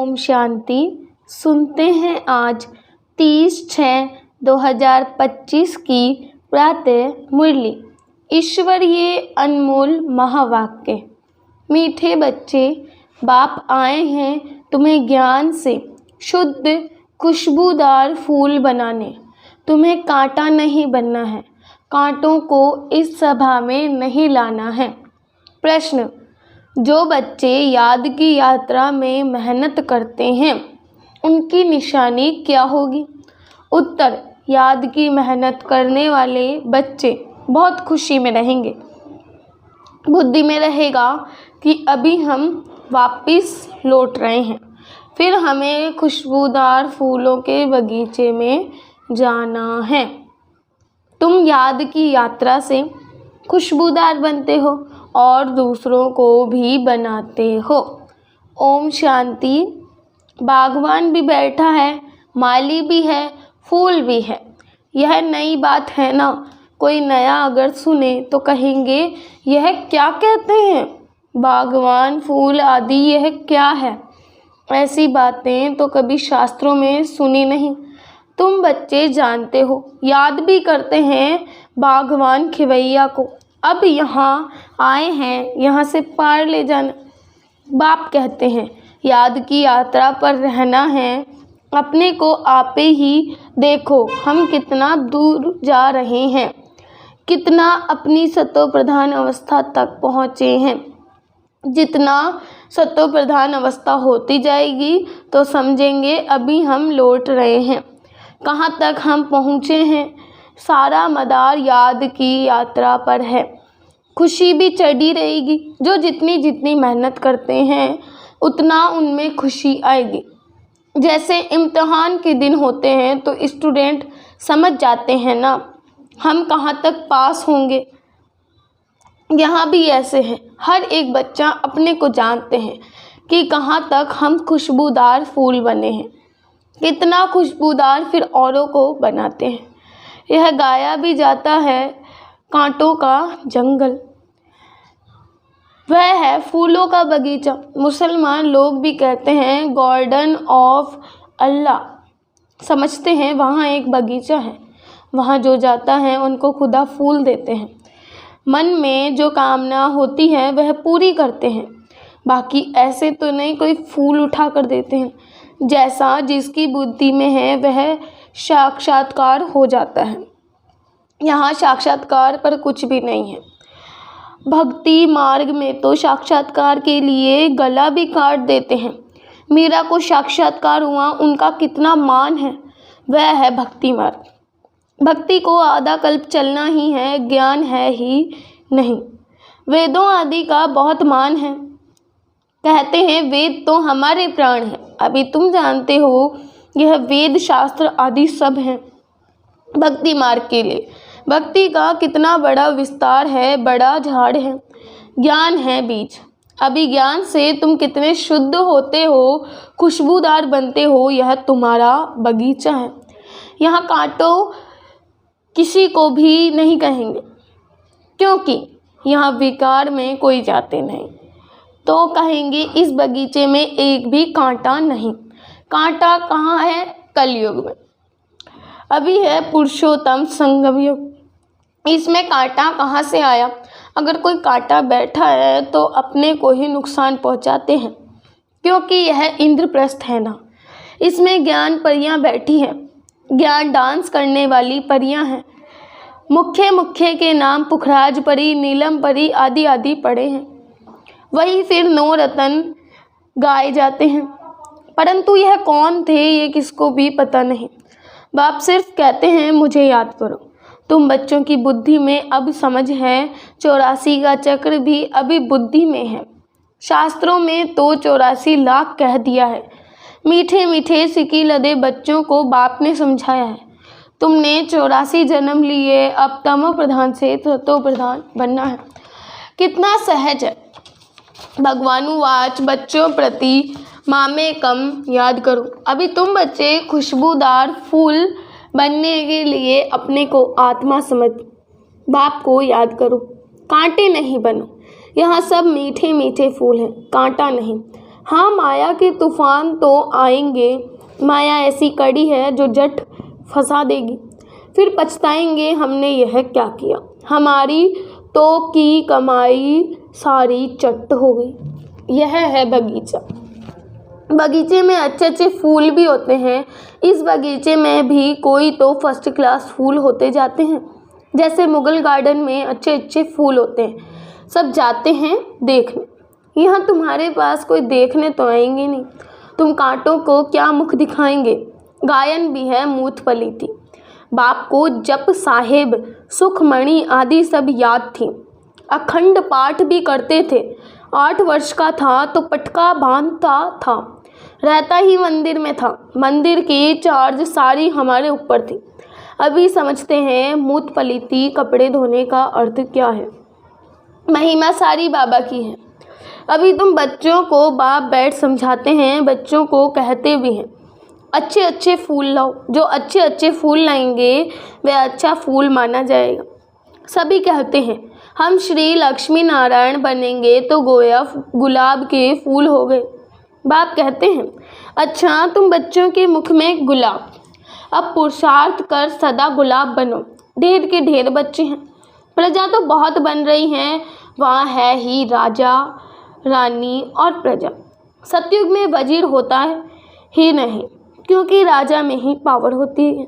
ओम शांति। सुनते हैं आज 30/6/2025 की प्रातः मुरली। ईश्वरीय अनमोल महावाक्य। मीठे बच्चे, बाप आए हैं तुम्हें ज्ञान से शुद्ध खुशबूदार फूल बनाने। तुम्हें कांटा नहीं बनना है, कांटों को इस सभा में नहीं लाना है। प्रश्न: जो बच्चे याद की यात्रा में मेहनत करते हैं उनकी निशानी क्या होगी? उत्तर: याद की मेहनत करने वाले बच्चे बहुत खुशी में रहेंगे। बुद्धि में रहेगा कि अभी हम वापस लौट रहे हैं, फिर हमें खुशबूदार फूलों के बगीचे में जाना है। तुम याद की यात्रा से खुशबूदार बनते हो और दूसरों को भी बनाते हो। ओम शांति। बागवान भी बैठा है, माली भी है, फूल भी है। यह नई बात है ना। कोई नया अगर सुने तो कहेंगे यह क्या कहते हैं, बागवान, फूल आदि, यह क्या है? ऐसी बातें तो कभी शास्त्रों में सुनी नहीं। तुम बच्चे जानते हो, याद भी करते हैं बागवान खिवैया को। अब यहाँ आए हैं, यहाँ से पार ले जाना। बाप कहते हैं याद की यात्रा पर रहना है। अपने को आपे ही देखो, हम कितना दूर जा रहे हैं, कितना अपनी सतो प्रधान अवस्था तक पहुँचे हैं। जितना सतो प्रधान अवस्था होती जाएगी तो समझेंगे अभी हम लौट रहे हैं। कहाँ तक हम पहुँचे हैं? सारा मदार याद की यात्रा पर है। खुशी भी चढ़ी रहेगी। जो जितनी जितनी मेहनत करते हैं उतना उनमें खुशी आएगी। जैसे इम्तिहान के दिन होते हैं तो स्टूडेंट समझ जाते हैं ना हम कहाँ तक पास होंगे। यहाँ भी ऐसे हैं, हर एक बच्चा अपने को जानते हैं कि कहाँ तक हम खुशबूदार फूल बने हैं, कितना खुशबूदार फिर औरों को बनाते हैं। यह गाया भी जाता है, कांटों का जंगल वह है फूलों का बगीचा। मुसलमान लोग भी कहते हैं गार्डन ऑफ अल्लाह। समझते हैं वहाँ एक बगीचा है, वहाँ जो जाता है उनको खुदा फूल देते हैं। मन में जो कामना होती है वह पूरी करते हैं। बाकी ऐसे तो नहीं कोई फूल उठा कर देते हैं। जैसा जिसकी बुद्धि में है वह साक्षात्कार हो जाता है। यहाँ साक्षात्कार पर कुछ भी नहीं है। भक्ति मार्ग में तो साक्षात्कार के लिए गला भी काट देते हैं। मीरा को साक्षात्कार हुआ, उनका कितना मान है। वह है भक्ति मार्ग। भक्ति को आधा कल्प चलना ही है, ज्ञान है ही नहीं। वेदों आदि का बहुत मान है। कहते हैं वेद तो हमारे प्राण हैं। अभी तुम जानते हो यह वेद शास्त्र आदि सब हैं भक्ति मार्ग के लिए। भक्ति का कितना बड़ा विस्तार है, बड़ा झाड़ है। ज्ञान है बीज। अभी ज्ञान से तुम कितने शुद्ध होते हो, खुशबूदार बनते हो, यह तुम्हारा बगीचा है। यहाँ कांटों किसी को भी नहीं कहेंगे, क्योंकि यहाँ विकार में कोई जाते नहीं। तो कहेंगे इस बगीचे में एक भी कांटा नहीं। कांटा कहाँ है? कलयुग में। अभी है पुरुषोत्तम संगम युग। इसमें कांटा कहाँ से आया? अगर कोई कांटा बैठा है तो अपने को ही नुकसान पहुँचाते हैं, क्योंकि यह इंद्रप्रस्थ है ना। इसमें ज्ञान परियां बैठी हैं। ज्ञान डांस करने वाली परियां हैं। मुख्य के नाम पुखराज परी, नीलम परी आदि आदि पड़े हैं। वही फिर 9 रतन गाए जाते हैं, परंतु यह कौन थे ये किसको भी पता नहीं। बाप सिर्फ कहते हैं मुझे याद करो। तुम बच्चों की बुद्धि में अब समझ है। 84 का चक्र भी अभी बुद्धि में है। शास्त्रों में तो 84 लाख कह दिया है। मीठे मीठे सिकी लदे बच्चों को बाप ने समझाया है। तुमने 84 जन्म लिए, अब तमो प्रधान से सतो प्रधान बनना है। कितना सहज है। भगवानुवाच बच्चों प्रति मामे कम याद करो। अभी तुम बच्चे खुशबूदार फूल बनने के लिए अपने को आत्मा समझ बाप को याद करो। कांटे नहीं बनो। यहाँ सब मीठे मीठे फूल हैं, कांटा नहीं। हाँ, माया के तूफान तो आएंगे, माया ऐसी कड़ी है जो जट फंसा देगी, फिर पछताएंगे हमने यह क्या किया, हमारी तो की कमाई सारी चट हो गई। यह है बगीचा। बगीचे में अच्छे अच्छे फूल भी होते हैं। इस बगीचे में भी कोई तो फर्स्ट क्लास फूल होते जाते हैं। जैसे मुगल गार्डन में अच्छे अच्छे फूल होते हैं, सब जाते हैं देखने। यहाँ तुम्हारे पास कोई देखने तो आएंगे नहीं, तुम कांटों को क्या मुख दिखाएंगे। गायन भी है मूठ पलीती। बाप को जप साहेब सुखमणि आदि सब याद थी। अखंड पाठ भी करते थे। 8 वर्ष का था तो पटका बांधता था, रहता ही मंदिर में था। मंदिर की चार्ज सारी हमारे ऊपर थी। अभी समझते हैं मूठ पलीती कपड़े धोने का अर्थ क्या है। महिमा सारी बाबा की है। अभी तुम बच्चों को बाप बैठ समझाते हैं, बच्चों को कहते भी हैं अच्छे अच्छे फूल लाओ। जो अच्छे अच्छे फूल लाएंगे वह अच्छा फूल माना जाएगा। सभी कहते हैं हम श्री लक्ष्मी नारायण बनेंगे तो गोया गुलाब के फूल हो गए। बाप कहते हैं अच्छा तुम बच्चों के मुख में गुलाब, अब पुरुषार्थ कर सदा गुलाब बनो। ढेर के ढेर बच्चे हैं, प्रजा तो बहुत बन रही हैं, वहाँ है ही राजा रानी और प्रजा। सतयुग में वजीर होता है ही नहीं, क्योंकि राजा में ही पावर होती है।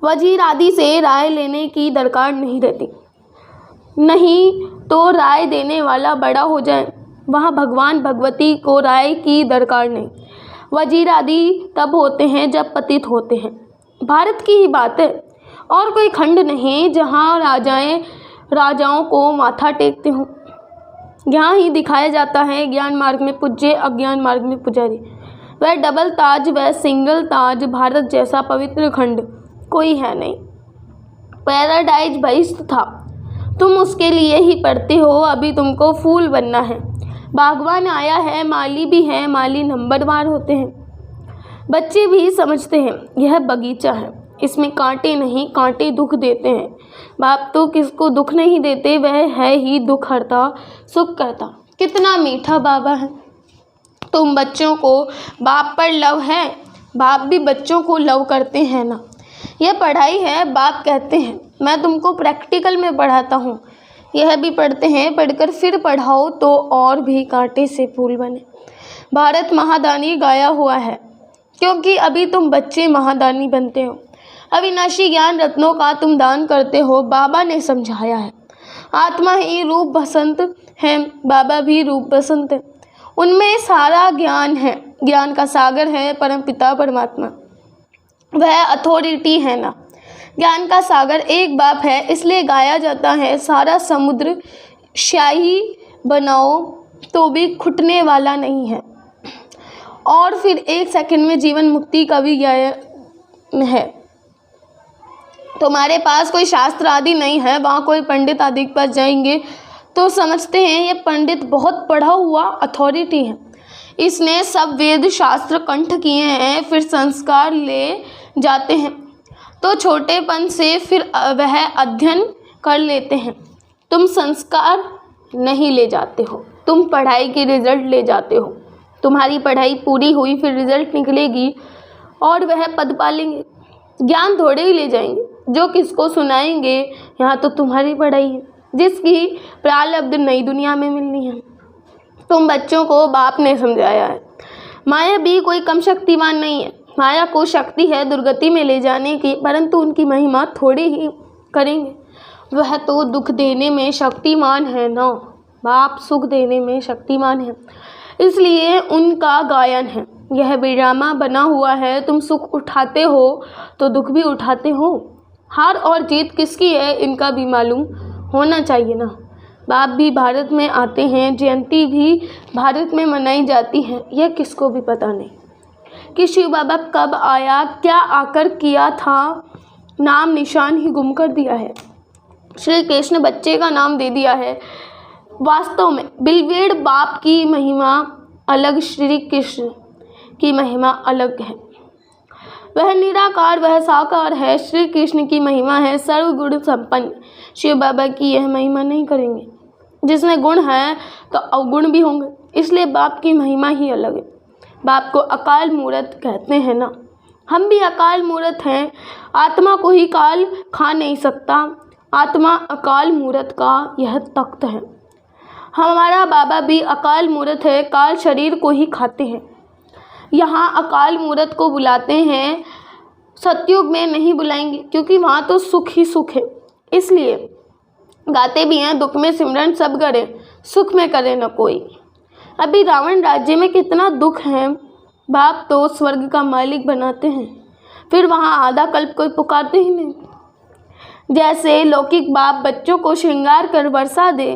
वजीर आदि से राय लेने की दरकार नहीं रहती, नहीं तो राय देने वाला बड़ा हो जाए। वहाँ भगवान भगवती को राय की दरकार नहीं। वजीर आदि तब होते हैं जब पतित होते हैं। भारत की ही बात है, और कोई खंड नहीं जहाँ राजाओं को माथा टेकते हों। यहाँ ही दिखाया जाता है ज्ञान मार्ग में पूज्य, अज्ञान मार्ग में पुजारी। वह डबल ताज, वह सिंगल ताज, भारत जैसा पवित्र खंड कोई है नहीं। पैराडाइज बहिष्ट था, तुम उसके लिए ही पढ़ते हो। अभी तुमको फूल बनना है। बागवान आया है, माली भी है, माली नंबरवार होते हैं। बच्चे भी समझते हैं यह बगीचा है, इसमें कांटे नहीं, कांटे दुख देते हैं। बाप तो किसको दुख नहीं देते, वह है ही दुख हरता सुख करता। कितना मीठा बाबा है। तुम बच्चों को बाप पर लव है, बाप भी बच्चों को लव करते हैं ना। यह पढ़ाई है, बाप कहते हैं मैं तुमको प्रैक्टिकल में पढ़ाता हूँ। यह भी पढ़ते हैं, पढ़कर फिर पढ़ाओ तो और भी कांटे से फूल बने। भारत महादानी गाया हुआ है, क्योंकि अभी तुम बच्चे महादानी बनते हो। अविनाशी ज्ञान रत्नों का तुम दान करते हो। बाबा ने समझाया है आत्मा ही रूप बसंत है, बाबा भी रूप बसंत है। उनमें सारा ज्ञान है, ज्ञान का सागर है परमपिता परमात्मा। वह अथॉरिटी है ना। ज्ञान का सागर एक बाप है, इसलिए गाया जाता है सारा समुद्र शाही बनाओ तो भी खुटने वाला नहीं है। और फिर 1 सेकंड में जीवन मुक्ति का भी ज्ञान है। तुम्हारे पास कोई शास्त्र आदि नहीं है, वहाँ कोई पंडित आदि के पास जाएंगे तो समझते हैं ये पंडित बहुत पढ़ा हुआ अथॉरिटी है, इसने सब वेद शास्त्र कंठ किए हैं। फिर संस्कार ले जाते हैं तो छोटेपन से फिर वह अध्ययन कर लेते हैं। तुम संस्कार नहीं ले जाते हो, तुम पढ़ाई की रिजल्ट ले जाते हो। तुम्हारी पढ़ाई पूरी हुई, फिर रिजल्ट निकलेगी और वह पद पालेंगे। ज्ञान थोड़े ही ले जाएंगे, जो किसको सुनाएंगे। यहाँ तो तुम्हारी पढ़ाई है, जिसकी प्रारब्ध नई दुनिया में मिलनी है। तुम बच्चों को बाप ने समझाया है माया भी कोई कम शक्तिमान नहीं है। माया को शक्ति है दुर्गति में ले जाने की, परंतु उनकी महिमा थोड़ी ही करेंगे। वह तो दुख देने में शक्तिमान है ना, बाप सुख देने में शक्तिमान है, इसलिए उनका गायन है। यह ड्रामा बना हुआ है, तुम सुख उठाते हो तो दुख भी उठाते हो। हार और जीत किसकी है इनका भी मालूम होना चाहिए ना। बाप भी भारत में आते हैं, जयंती भी भारत में मनाई जाती है, यह किसको भी पता नहीं कि शिव बाबा कब आया, क्या आकर किया था, नाम निशान ही गुम कर दिया है। श्री कृष्ण बच्चे का नाम दे दिया है। वास्तव में बिलवेड़ बाप की महिमा अलग, श्री कृष्ण की महिमा अलग है। वह निराकार, वह साकार है। श्री कृष्ण की महिमा है सर्वगुण संपन्न। शिव बाबा की यह महिमा नहीं करेंगे। जिसमें गुण है तो अवगुण भी होंगे, इसलिए बाप की महिमा ही अलग है। बाप को अकाल मूर्त कहते हैं ना, हम भी अकाल मूर्त हैं। आत्मा को ही काल खा नहीं सकता, आत्मा अकाल मूर्त का यह तख्त है। हमारा बाबा भी अकाल मूर्त है, काल शरीर को ही खाते हैं। यहाँ अकाल मूर्त को बुलाते हैं, सतयुग में नहीं बुलाएंगे क्योंकि वहाँ तो सुख ही सुख है। इसलिए गाते भी हैं, दुख में सिमरन सब करे, सुख में करे न कोई। अभी रावण राज्य में कितना दुख है, बाप तो स्वर्ग का मालिक बनाते हैं, फिर वहाँ आधा कल्प कोई पुकारते ही नहीं। जैसे लौकिक बाप बच्चों को श्रृंगार कर वर्षा दे,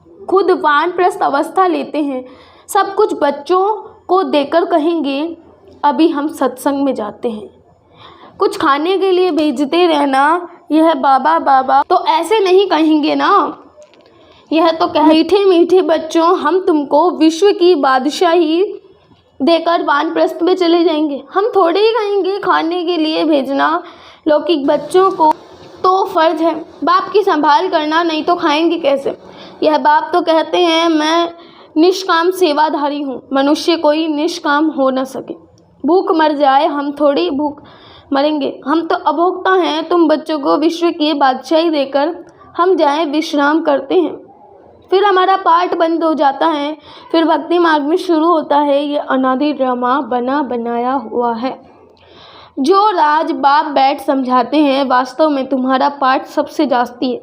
खुद वानप्रस्थ अवस्था लेते हैं, सब कुछ बच्चों को देकर कहेंगे अभी हम सत्संग में जाते हैं। कुछ खाने के लिए भेजते रहना, यह बाबा बाबा तो ऐसे नहीं कहेंगे ना। यह तो मीठे मीठे बच्चों, हम तुमको विश्व की बादशाही देकर वानप्रस्थ में चले जाएंगे। हम थोड़े ही कहेंगे खाने के लिए भेजना लौकिक बच्चों को, तो फ़र्ज है बाप की संभाल करना, नहीं तो खाएंगे कैसे। यह बाप तो कहते हैं मैं निष्काम सेवाधारी हूँ, मनुष्य कोई निष्काम हो न सके। भूख मर जाए, हम थोड़ी भूख मरेंगे, हम तो अभोक्ता हैं। तुम बच्चों को विश्व की बादशाही देकर हम जाएं विश्राम करते हैं, फिर हमारा पाठ बंद हो जाता है, फिर भक्ति मार्ग में शुरू होता है। ये अनादि ड्रामा बना बनाया हुआ है। जो राज बाप बैठ समझाते हैं, वास्तव में तुम्हारा पाठ सबसे जास्ती है,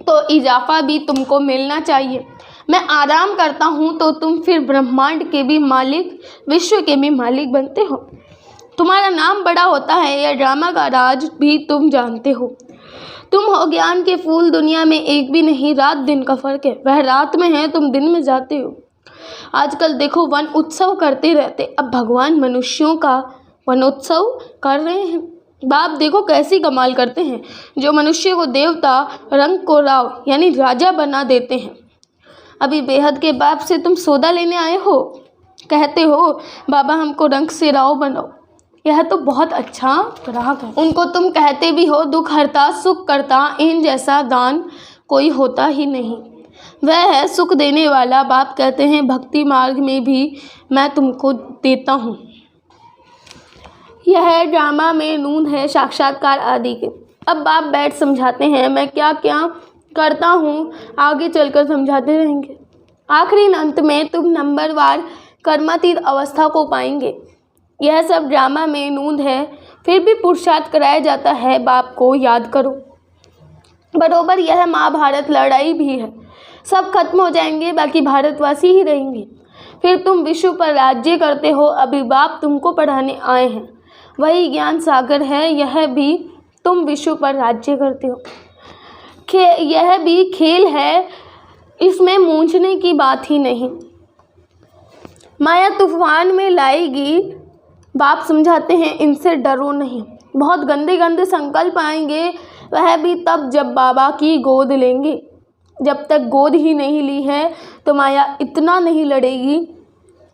तो इजाफा भी तुमको मिलना चाहिए। मैं आराम करता हूँ तो तुम फिर ब्रह्मांड के भी मालिक, विश्व के भी मालिक बनते हो। तुम्हारा नाम बड़ा होता है, यह ड्रामा का राज भी तुम जानते हो। तुम हो ज्ञान के फूल, दुनिया में एक भी नहीं, रात दिन का फ़र्क है। वह रात में है, तुम दिन में जाते हो। आजकल देखो वन उत्सव करते रहते, अब भगवान मनुष्यों का वनोत्सव कर रहे हैं। बाप देखो कैसी कमाल करते हैं, जो मनुष्य को देवता, रंग को राव यानी राजा बना देते हैं। अभी बेहद के बाप से तुम सौदा लेने आए हो, कहते हो बाबा हमको रंग से राव बनाओ। यह तो बहुत अच्छा ग्राहक है। उनको तुम कहते भी हो दुख हरता सुख करता, इन जैसा दान कोई होता ही नहीं। वह है सुख देने वाला। बाप कहते हैं भक्ति मार्ग में भी मैं तुमको देता हूँ। यह ड्रामा में नून है साक्षात्कार आदि के। अब बाप बैठ समझाते हैं, मैं क्या क्या करता हूँ, आगे चलकर समझाते रहेंगे। आखिरी अंत में तुम नंबरवार कर्मातीत अवस्था को पाएंगे। यह सब ड्रामा में नूंद है, फिर भी पुरुषार्थ कराया जाता है। बाप को याद करो। बरोबर यह महाभारत लड़ाई भी है, सब खत्म हो जाएंगे, बाकी भारतवासी ही रहेंगे। फिर तुम विश्व पर राज्य करते हो। अभी बाप तुमको पढ़ाने आए हैं, वही ज्ञान सागर है, यह भी तुम विश्व पर राज्य करते हो। यह भी खेल है, इसमें मूंझने की बात ही नहीं। माया तूफान में लाएगी, बाप समझाते हैं इनसे डरो नहीं। बहुत गंदे गंदे संकल्प आएंगे, वह भी तब जब बाबा की गोद लेंगे। जब तक गोद ही नहीं ली है तो माया इतना नहीं लड़ेगी,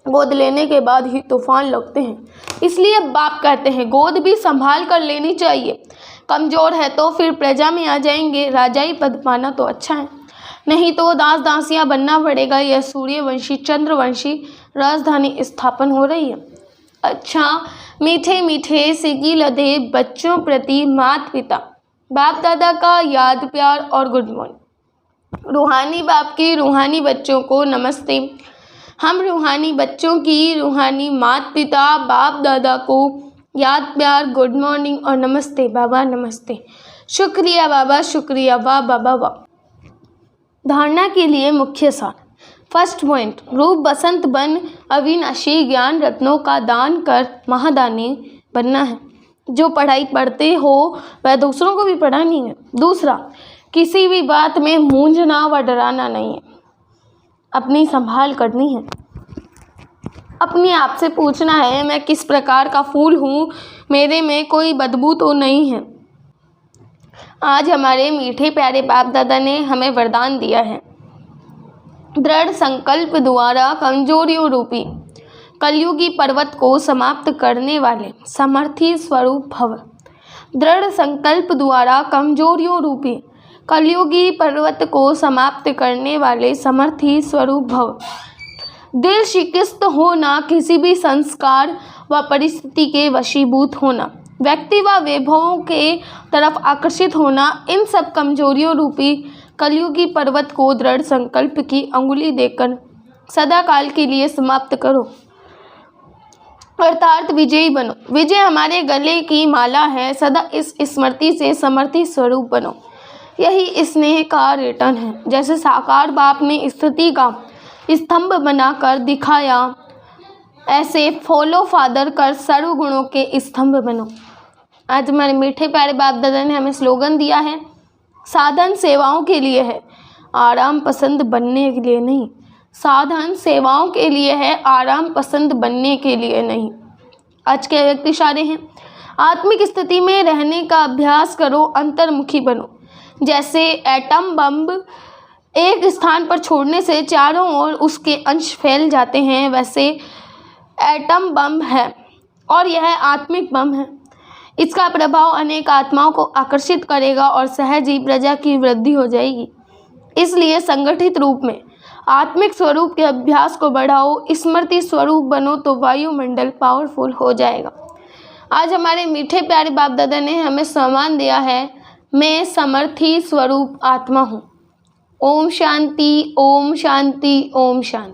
गोद लेने के बाद ही तूफान लगते हैं। इसलिए बाप कहते हैं गोद भी संभाल कर लेनी चाहिए। कमज़ोर है तो फिर प्रजा में आ जाएंगे, राजाई पद पाना तो अच्छा है, नहीं तो दास दासियाँ बनना पड़ेगा। यह सूर्यवंशी चंद्रवंशी राजधानी स्थापन हो रही है। अच्छा, मीठे मीठे सिगी लदे बच्चों प्रति माता पिता बाप दादा का याद प्यार और गुड मॉर्निंग। रूहानी बाप के रूहानी बच्चों को नमस्ते। हम रूहानी बच्चों की रूहानी माता पिता बाप दादा को याद प्यार गुड मॉर्निंग और नमस्ते बाबा नमस्ते। शुक्रिया बाबा शुक्रिया, वाह बाबा वाह। धारणा के लिए मुख्य सार। फर्स्ट पॉइंट, रूप बसंत बन अविनाशी ज्ञान रत्नों का दान कर महादानी बनना है। जो पढ़ाई पढ़ते हो वह दूसरों को भी पढ़ानी है। दूसरा, किसी भी बात में मूंझना व डराना नहीं है, अपनी संभाल करनी है। अपने आप से पूछना है मैं किस प्रकार का फूल हूँ, मेरे में कोई बदबू तो नहीं है। आज हमारे मीठे प्यारे बाप दादा ने हमें वरदान दिया है, दृढ़ संकल्प द्वारा कमजोरियों रूपी कलयुगी पर्वत को समाप्त करने वाले समर्थी स्वरूप भव। दृढ़ संकल्प द्वारा कमजोरियों रूपी कलयुगी पर्वत को समाप्त करने वाले समर्थी स्वरूप भव। दिल शिकस्त होना, किसी भी संस्कार व परिस्थिति के वशीभूत होना, व्यक्ति व वैभवों के तरफ आकर्षित होना, इन सब कमजोरियों रूपी कलयुगी पर्वत को दृढ़ संकल्प की अंगुली देकर सदाकाल के लिए समाप्त करो, अर्थात विजयी बनो। विजय हमारे गले की माला है, सदा इस स्मृति से समर्थी स्वरूप बनो, यही स्नेह का रेटन है। जैसे साकार बाप ने स्थिति का स्तंभ बनाकर दिखाया, ऐसे फॉलो फादर कर सर्वगुणों के स्तंभ बनो। आज हमारे मीठे प्यारे बाप दादा ने हमें स्लोगन दिया है, साधन सेवाओं के लिए है, आराम पसंद बनने के लिए नहीं। साधन सेवाओं के लिए है, आराम पसंद बनने के लिए नहीं। आज के व्यक्ति इशारे हैं, आत्मिक स्थिति में रहने का अभ्यास करो, अंतर्मुखी बनो। जैसे एटम बम एक स्थान पर छोड़ने से चारों ओर उसके अंश फैल जाते हैं, वैसे एटम बम है और यह आत्मिक बम है। इसका प्रभाव अनेक आत्माओं को आकर्षित करेगा और सहज ही प्रजा की वृद्धि हो जाएगी। इसलिए संगठित रूप में आत्मिक स्वरूप के अभ्यास को बढ़ाओ, स्मृति स्वरूप बनो तो वायुमंडल पावरफुल हो जाएगा। आज हमारे मीठे प्यारे बाप दादा ने हमें सम्मान दिया है, मैं समर्थी स्वरूप आत्मा हूँ। ओम शांति, ओम शांति, ओम शांति।